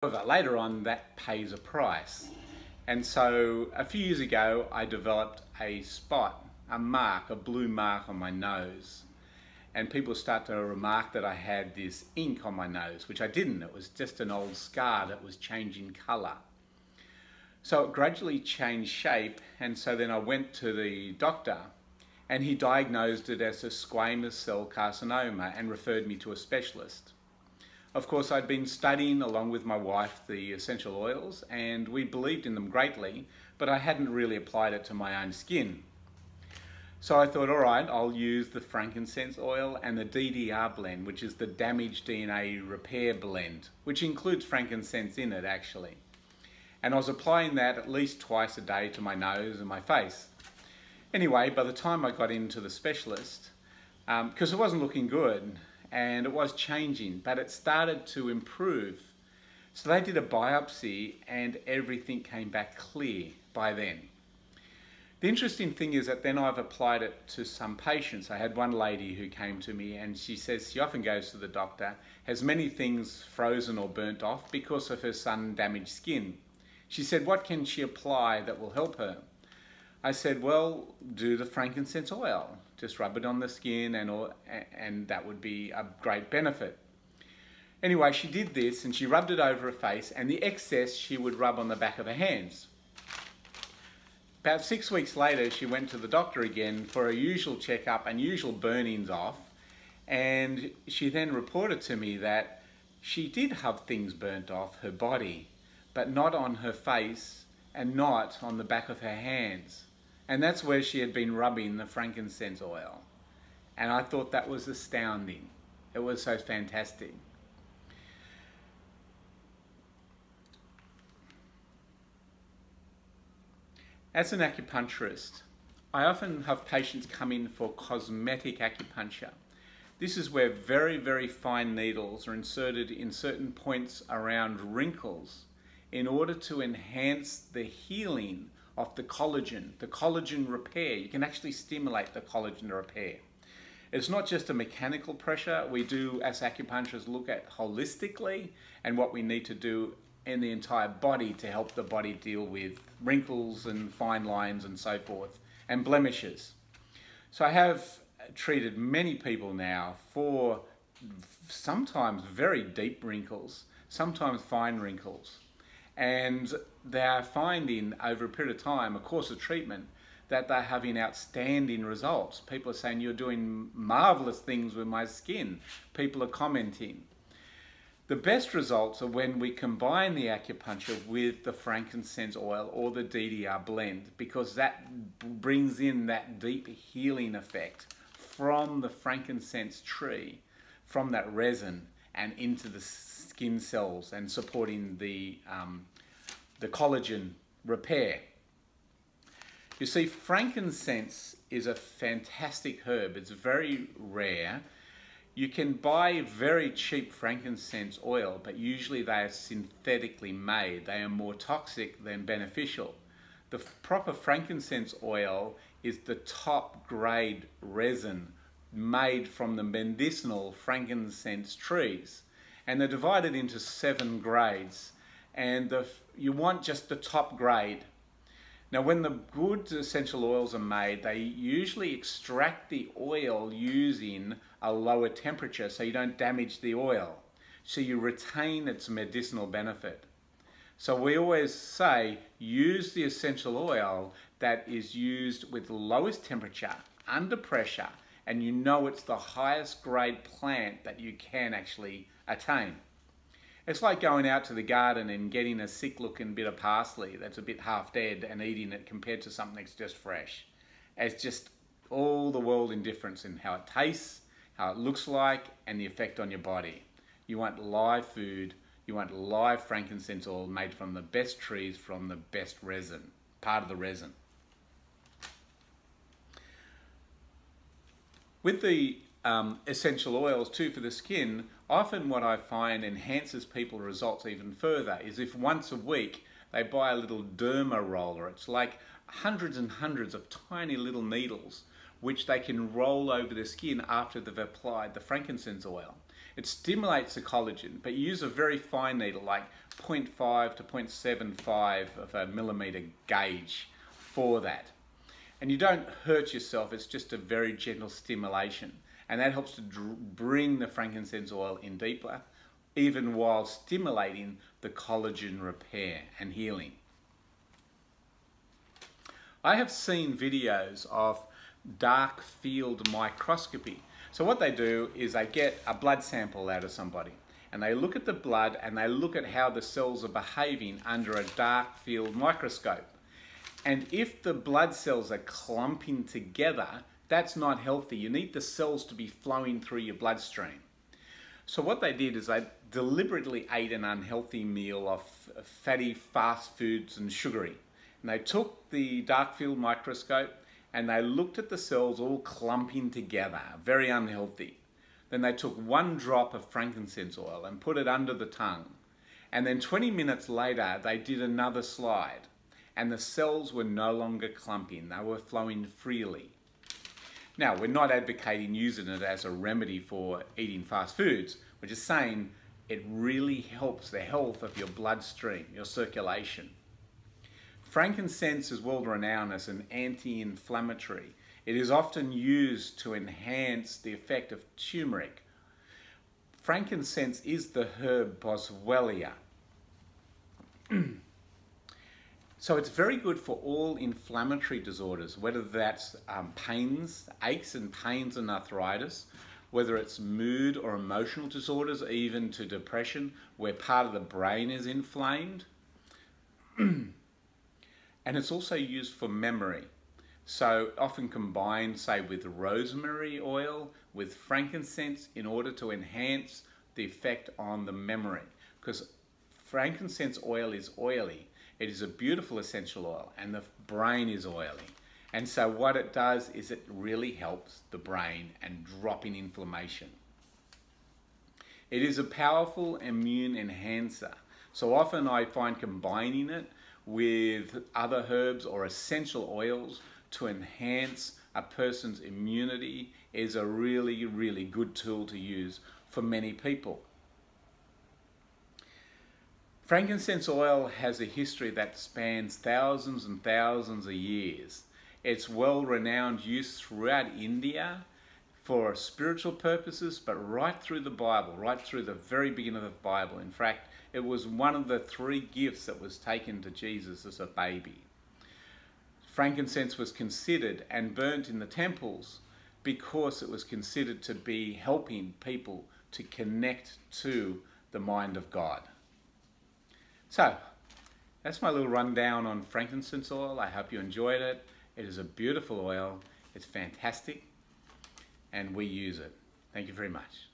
However, later on, that pays a price. And so a few years ago, I developed a spot, a mark, a blue mark on my nose. And people start to remark that I had this ink on my nose, which I didn't. It was just an old scar that was changing colour. So it gradually changed shape, and so then I went to the doctor, and he diagnosed it as a squamous cell carcinoma and referred me to a specialist. Of course, I'd been studying along with my wife the essential oils, and we believed in them greatly, but I hadn't really applied it to my own skin. So I thought, all right, I'll use the frankincense oil and the DDR blend, which is the damaged DNA repair blend, which includes frankincense in it actually. And I was applying that at least twice a day to my nose and my face. Anyway, by the time I got into the specialist, because it wasn't looking good, and it was changing, but it started to improve. So they did a biopsy and everything came back clear by then. The interesting thing is that then I've applied it to some patients. I had one lady who came to me and she says she often goes to the doctor, has many things frozen or burnt off because of her sun-damaged skin. She said, what can she apply that will help her? I said, well, do the frankincense oil. Just rub it on the skin and that would be a great benefit. Anyway, she did this and she rubbed it over her face, and the excess she would rub on the back of her hands. About 6 weeks later, she went to the doctor again for her usual checkup and usual burnings off, and she then reported to me that she did have things burnt off her body, but not on her face and not on the back of her hands. And that's where she had been rubbing the frankincense oil. And I thought that was astounding. It was so fantastic. As an acupuncturist, I often have patients come in for cosmetic acupuncture. This is where very, very fine needles are inserted in certain points around wrinkles in order to enhance the healing of the collagen repair. You can actually stimulate the collagen repair. It's not just a mechanical pressure. We do, as acupuncturists, look at holistically and what we need to do in the entire body to help the body deal with wrinkles and fine lines and so forth, and blemishes. So I have treated many people now for sometimes very deep wrinkles, sometimes fine wrinkles. And they're finding over a period of time, a course of treatment, that they're having outstanding results. People are saying, you're doing marvelous things with my skin. People are commenting. The best results are when we combine the acupuncture with the frankincense oil or the DDR blend, because that brings in that deep healing effect from the frankincense tree, from that resin, and into the skin cells and supporting the collagen repair. You see, frankincense is a fantastic herb. It's very rare. You can buy very cheap frankincense oil, but usually they are synthetically made. They are more toxic than beneficial. The proper frankincense oil is the top grade resin made from the medicinal frankincense trees. And they're divided into 7 grades. And you want just the top grade. Now, when the good essential oils are made, they usually extract the oil using a lower temperature so you don't damage the oil. So you retain its medicinal benefit. So we always say, use the essential oil that is used with the lowest temperature, under pressure, and you know it's the highest grade plant that you can actually attain. It's like going out to the garden and getting a sick looking bit of parsley that's a bit half dead and eating it compared to something that's just fresh. It's just all the world in difference in how it tastes, how it looks like, and the effect on your body. You want live food, you want live frankincense oil made from the best trees, from the best resin, part of the resin. With the essential oils too for the skin, often what I find enhances people's results even further is if once a week they buy a little derma roller. It's like hundreds and hundreds of tiny little needles which they can roll over the skin after they've applied the frankincense oil. It stimulates the collagen, but you use a very fine needle, like 0.5 to 0.75 of a millimeter gauge for that. And you don't hurt yourself, it's just a very gentle stimulation. And that helps to bring the frankincense oil in deeper, even while stimulating the collagen repair and healing. I have seen videos of dark field microscopy. So what they do is they get a blood sample out of somebody and they look at the blood and they look at how the cells are behaving under a dark field microscope. And if the blood cells are clumping together, that's not healthy. You need the cells to be flowing through your bloodstream. So what they did is they deliberately ate an unhealthy meal of fatty fast foods and sugary. And they took the dark field microscope and they looked at the cells all clumping together, very unhealthy. Then they took 1 drop of frankincense oil and put it under the tongue. And then 20 minutes later, they did another slide. And the cells were no longer clumping, they were flowing freely. Now, we're not advocating using it as a remedy for eating fast foods. We're just saying it really helps the health of your bloodstream, your circulation. Frankincense is well renowned as an anti-inflammatory. It is often used to enhance the effect of turmeric. Frankincense is the herb Boswellia. So it's very good for all inflammatory disorders, whether that's pains, aches and pains and arthritis, whether it's mood or emotional disorders, even to depression, where part of the brain is inflamed. And it's also used for memory. So often combined, say, with rosemary oil, with frankincense, in order to enhance the effect on the memory. Because frankincense oil is oily. It is a beautiful essential oil, and the brain is oily. And so what it does is it really helps the brain and dropping inflammation. It is a powerful immune enhancer. So often I find combining it with other herbs or essential oils to enhance a person's immunity is a really, really good tool to use for many people. Frankincense oil has a history that spans thousands and thousands of years. It's well-renowned use throughout India for spiritual purposes, but right through the Bible, right through the very beginning of the Bible. In fact, it was one of the 3 gifts that was taken to Jesus as a baby. Frankincense was considered and burnt in the temples because it was considered to be helping people to connect to the mind of God. So, that's my little rundown on frankincense oil. I hope you enjoyed it. It is a beautiful oil. It's fantastic, and we use it. Thank you very much.